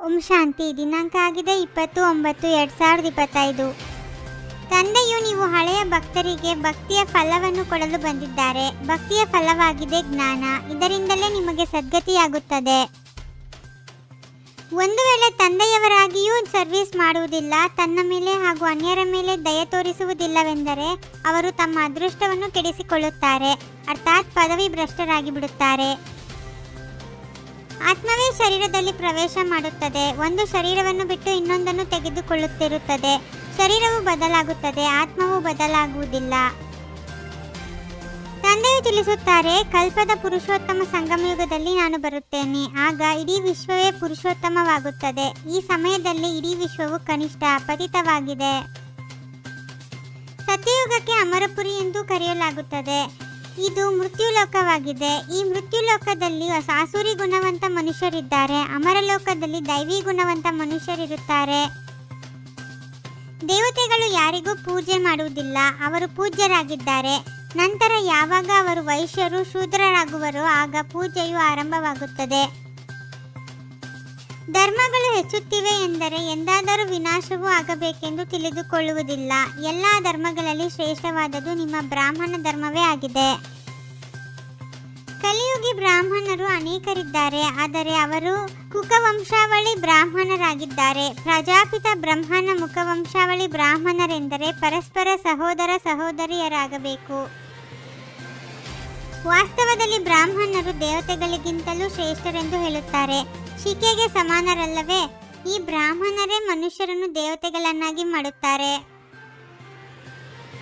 ಓಂ ಶಾಂತಿ. ದಿನಾಂಕ ಆಗಿದೆ 20/9/2025. ತಂದೆಯು ನೀವು ಹಳೆಯ ಭಕ್ತರಿಗೆ ಭಕ್ತಿಯ ಫಲವನ್ನು ಕೊಡಲು ಬಂದಿದ್ದಾರೆ. ಭಕ್ತಿಯ ಫಲವಾಗಿದೆ ಜ್ಞಾನ. ಇದರಿಂದಲೇ ನಿಮಗೆ ಸದ್ಗತಿಯಾಗುತ್ತದೆ. ಒಂದು ವೇಳೆ ತಂದೆಯವರಾಗಿಯೂ ಸರ್ವಿಸ್ ಮಾಡುವುದಿಲ್ಲ, ತನ್ನ ಮೇಲೆ ಹಾಗೂ ಅನ್ಯರ ಮೇಲೆ ದಯ ತೋರಿಸುವುದಿಲ್ಲವೆಂದರೆ ಅವರು ತಮ್ಮ ಅದೃಷ್ಟವನ್ನು ಕೆಡಿಸಿಕೊಳ್ಳುತ್ತಾರೆ, ಅರ್ಥಾತ್ ಪದವಿ ಭ್ರಷ್ಟರಾಗಿ ಬಿಡುತ್ತಾರೆ. ಆತ್ಮವೇ ಶರೀರದಲ್ಲಿ ಪ್ರವೇಶ ಮಾಡುತ್ತದೆ. ಒಂದು ಶರೀರವನ್ನು ಬಿಟ್ಟು ಇನ್ನೊಂದನ್ನು ತೆಗೆದುಕೊಳ್ಳುತ್ತಿರುತ್ತದೆ. ಶರೀರವು ಬದಲಾಗುತ್ತದೆ, ಆತ್ಮವು ಬದಲಾಗುವುದಿಲ್ಲ. ತಂದೆಯು ತಿಳಿಸುತ್ತಾರೆ, ಕಲ್ಪದ ಪುರುಷೋತ್ತಮ ಸಂಗಮಯುಗದಲ್ಲಿ ನಾನು ಬರುತ್ತೇನೆ. ಆಗ ಇಡೀ ವಿಶ್ವವೇ ಪುರುಷೋತ್ತಮವಾಗುತ್ತದೆ. ಈ ಸಮಯದಲ್ಲಿ ಇಡೀ ವಿಶ್ವವು ಕನಿಷ್ಠ ಪತಿತವಾಗಿದೆ. ಸತ್ಯಯುಗಕ್ಕೆ ಅಮರಪುರಿ ಎಂದು ಕರೆಯಲಾಗುತ್ತದೆ. ಇದು ಮೃತ್ಯುಲೋಕವಾಗಿದೆ. ಈ ಮೃತ್ಯುಲೋಕದಲ್ಲಿ ಆಸುರಿ ಗುಣವಂತ ಮನುಷ್ಯರಿದ್ದಾರೆ. ಅಮರಲೋಕದಲ್ಲಿ ದೈವಿ ಗುಣವಂತ ಮನುಷ್ಯರಿರುತ್ತಾರೆ. ದೇವತೆಗಳು ಯಾರಿಗೂ ಪೂಜೆ ಮಾಡುವುದಿಲ್ಲ, ಅವರು ಪೂಜ್ಯರಾಗಿದ್ದಾರೆ. ನಂತರ ಯಾವಾಗ ಅವರು ವೈಶ್ಯರು ಶೂದ್ರರಾಗುವರೋ ಆಗ ಪೂಜೆಯು ಆರಂಭವಾಗುತ್ತದೆ. ಧರ್ಮಗಳು ಹೆಚ್ಚುತ್ತಿವೆ ಎಂದರೆ ಎಂದಾದರೂ ವಿನಾಶವೂ ಆಗಬೇಕೆಂದು ತಿಳಿದುಕೊಳ್ಳುವುದಿಲ್ಲ. ಎಲ್ಲ ಧರ್ಮಗಳಲ್ಲಿ ಶ್ರೇಷ್ಠವಾದದ್ದು ನಿಮ್ಮ ಬ್ರಾಹ್ಮಣ ಧರ್ಮವೇ ಆಗಿದೆ. ಕಲಿಯುಗಿ ಬ್ರಾಹ್ಮಣರು ಅನೇಕರಿದ್ದಾರೆ, ಆದರೆ ಅವರು ಕುಕವಂಶಾವಳಿ ಬ್ರಾಹ್ಮಣರಾಗಿದ್ದಾರೆ. ಪ್ರಜಾಪಿತ ಬ್ರಹ್ಮನ ಮುಖವಂಶಾವಳಿ ಬ್ರಾಹ್ಮಣರೆಂದರೆ ಪರಸ್ಪರ ಸಹೋದರ ಸಹೋದರಿಯರಾಗಬೇಕು. ವಾಸ್ತವದಲ್ಲಿ ಬ್ರಾಹ್ಮಣರು ದೇವತೆಗಳಿಗಿಂತಲೂ ಶ್ರೇಷ್ಠರೆಂದು ಹೇಳುತ್ತಾರೆ. ಶಿಕೆಗೆ ಸಮಾನರಲ್ಲವೇ? ಈ ಬ್ರಾಹ್ಮಣರೇ ಮನುಷ್ಯರನ್ನು ದೇವತೆಗಳನ್ನಾಗಿ ಮಾಡುತ್ತಾರೆ.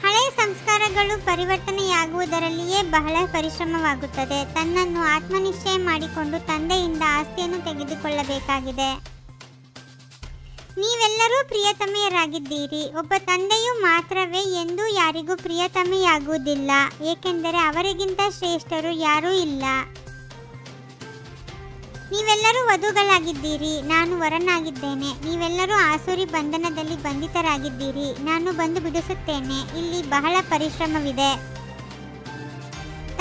ಹಳೆಯ ಸಂಸ್ಕಾರಗಳು ಪರಿವರ್ತನೆಯಾಗುವುದರಲ್ಲಿಯೇ ಬಹಳ ಪರಿಶ್ರಮವಾಗುತ್ತದೆ. ತನ್ನನ್ನು ಆತ್ಮನಿಶ್ಚಯ ಮಾಡಿಕೊಂಡು ತಂದೆಯಿಂದ ಆಸ್ತಿಯನ್ನು ತೆಗೆದುಕೊಳ್ಳಬೇಕಾಗಿದೆ. ನೀವೆಲ್ಲರೂ ಪ್ರಿಯತಮೆಯರಾಗಿದ್ದೀರಿ. ಒಬ್ಬ ತಂದೆಯು ಮಾತ್ರವೇ ಎಂದೂ ಯಾರಿಗೂ ಪ್ರಿಯತಮೆಯಾಗುವುದಿಲ್ಲ, ಏಕೆಂದರೆ ಅವರಿಗಿಂತ ಶ್ರೇಷ್ಠರು ಯಾರೂ ಇಲ್ಲ. ನೀವೆಲ್ಲರೂ ವಧುಗಳಾಗಿದ್ದೀರಿ, ನಾನು ವರನಾಗಿದ್ದೇನೆ. ನೀವೆಲ್ಲರೂ ಆಸುರಿ ಬಂಧನದಲ್ಲಿ ಬಂಧಿತರಾಗಿದ್ದೀರಿ, ನಾನು ಬಂದು ಬಿಡಿಸುತ್ತೇನೆ. ಇಲ್ಲಿ ಬಹಳ ಪರಿಶ್ರಮವಿದೆ.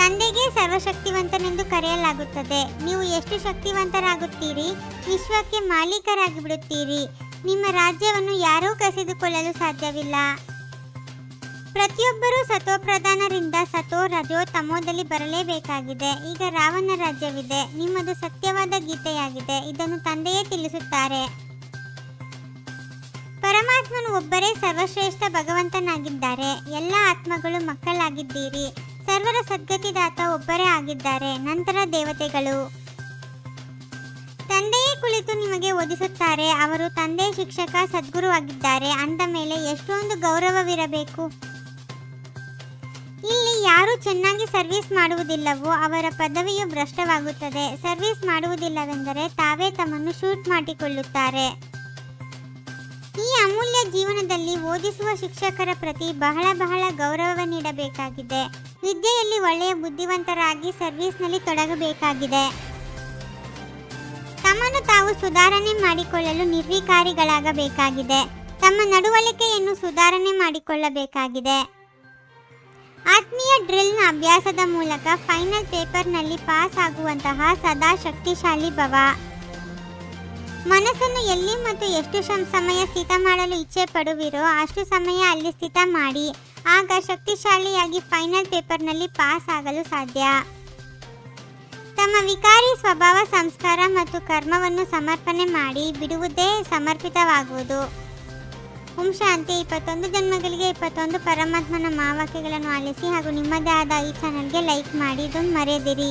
ತಂದೆಗೆ ಸರ್ವಶಕ್ತಿವಂತನೆಂದು ಕರೆಯಲಾಗುತ್ತದೆ. ನೀವು ಎಷ್ಟು ಶಕ್ತಿವಂತರಾಗುತ್ತೀರಿ, ವಿಶ್ವಕ್ಕೆ ಮಾಲೀಕರಾಗಿ ಬಿಡುತ್ತೀರಿ. ನಿಮ್ಮ ರಾಜ್ಯವನ್ನು ಯಾರೂ ಕಸಿದುಕೊಳ್ಳಲು ಸಾಧ್ಯವಿಲ್ಲ. ಪ್ರತಿಯೊಬ್ಬರೂ ಸತೋಪ್ರಧಾನರಿಂದ ಸತೋ ರಜೋ ತಮೋದಲ್ಲಿ ಬರಲೇಬೇಕಾಗಿದೆ. ಈಗ ರಾವಣ ರಾಜ್ಯವಿದೆ. ನಿಮ್ಮದು ಸತ್ಯವಾದ ಗೀತೆಯಾಗಿದೆ. ಇದನ್ನು ತಂದೆಯೇ ತಿಳಿಸುತ್ತಾರೆ. ಪರಮಾತ್ಮನು ಒಬ್ಬರೇ ಸರ್ವಶ್ರೇಷ್ಠ ಭಗವಂತನಾಗಿದ್ದಾರೆ. ಎಲ್ಲ ಆತ್ಮಗಳು ಮಕ್ಕಳಾಗಿದ್ದೀರಿ. ಸರ್ವರ ಸದ್ಗತಿದಾತ ಒಬ್ಬರೇ ಆಗಿದ್ದಾರೆ. ನಂತರ ದೇವತೆಗಳು. ತಂದೆಯೇ ಕುಳಿತು ನಿಮಗೆ ಓದಿಸುತ್ತಾರೆ. ಅವರು ತಂದೆ ಶಿಕ್ಷಕ ಸದ್ಗುರು ಆಗಿದ್ದಾರೆ. ಅಂದ ಮೇಲೆ ಎಷ್ಟೊಂದು ಗೌರವವಿರಬೇಕು. ಇಲ್ಲಿ ಯಾರು ಚೆನ್ನಾಗಿ ಸರ್ವಿಸ್ ಮಾಡುವುದಿಲ್ಲವೋ ಅವರ ಪದವಿಯು ಭ್ರಷ್ಟವಾಗುತ್ತದೆ. ಸರ್ವಿಸ್ ಮಾಡುವುದಿಲ್ಲವೆಂದರೆ ತಾವೇ ತಮ್ಮನ್ನು ಶೂಟ್ ಮಾಡಿಕೊಳ್ಳುತ್ತಾರೆ. ಈ ಅಮೂಲ್ಯ ಜೀವನದಲ್ಲಿ ಓದಿಸುವ ಶಿಕ್ಷಕರ ಪ್ರತಿ ಬಹಳ ಗೌರವ ನೀಡಬೇಕಾಗಿದೆ. ವಿದ್ಯೆಯಲ್ಲಿ ಒಳ್ಳೆಯ ಬುದ್ಧಿವಂತರಾಗಿ ಸರ್ವಿಸ್ನಲ್ಲಿ ತೊಡಗಬೇಕಾಗಿದೆ. ತಮ್ಮನ್ನು ತಾವು ಸುಧಾರಣೆ ಮಾಡಿಕೊಳ್ಳಲು ನಿರ್ವಿಕಾರಿಗಳಾಗಬೇಕಾಗಿದೆ. ತಮ್ಮ ನಡವಳಿಕೆಯನ್ನು ಸುಧಾರಣೆ ಮಾಡಿಕೊಳ್ಳಬೇಕಾಗಿದೆ. ಆತ್ಮೀಯ ಡ್ರಿಲ್ನ ಅಭ್ಯಾಸದ ಮೂಲಕ ಫೈನಲ್ ಪೇಪರ್ನಲ್ಲಿ ಪಾಸ್ ಆಗುವಂತಹ ಸದಾ ಶಕ್ತಿಶಾಲಿ ಭವ. ಮನಸ್ಸನ್ನು ಎಲ್ಲಿ ಮತ್ತು ಎಷ್ಟು ಸಮಯ ಸ್ಥಿತ ಮಾಡಲು ಇಚ್ಛೆ ಪಡುವಿರೋ ಅಷ್ಟು ಸಮಯ ಅಲ್ಲಿ ಸ್ಥಿತ ಮಾಡಿ. ಆಗ ಶಕ್ತಿಶಾಲಿಯಾಗಿ ಫೈನಲ್ ಪೇಪರ್ನಲ್ಲಿ ಪಾಸ್ ಆಗಲು ಸಾಧ್ಯ. ತಮ್ಮ ವಿಕಾರಿ ಸ್ವಭಾವ, ಸಂಸ್ಕಾರ ಮತ್ತು ಕರ್ಮವನ್ನು ಸಮರ್ಪಣೆ ಮಾಡಿ ಬಿಡುವುದೇ ಸಮರ್ಪಿತವಾಗುವುದು. ಓಂ ಶಾಂತಿ. 21 ಜನ್ಮಗಳಿಗೆ 21 ಪರಮಾತ್ಮನ ಮಹಾವಾಕ್ಯಗಳನ್ನು ಆಲಿಸಿ ಹಾಗೂ ನಿಮ್ಮದೇ ಆದ ಈ ಚಾನಲ್ಗೆ ಲೈಕ್ ಮಾಡಿ. ಇದನ್ನು ಮರೆಯದಿರಿ.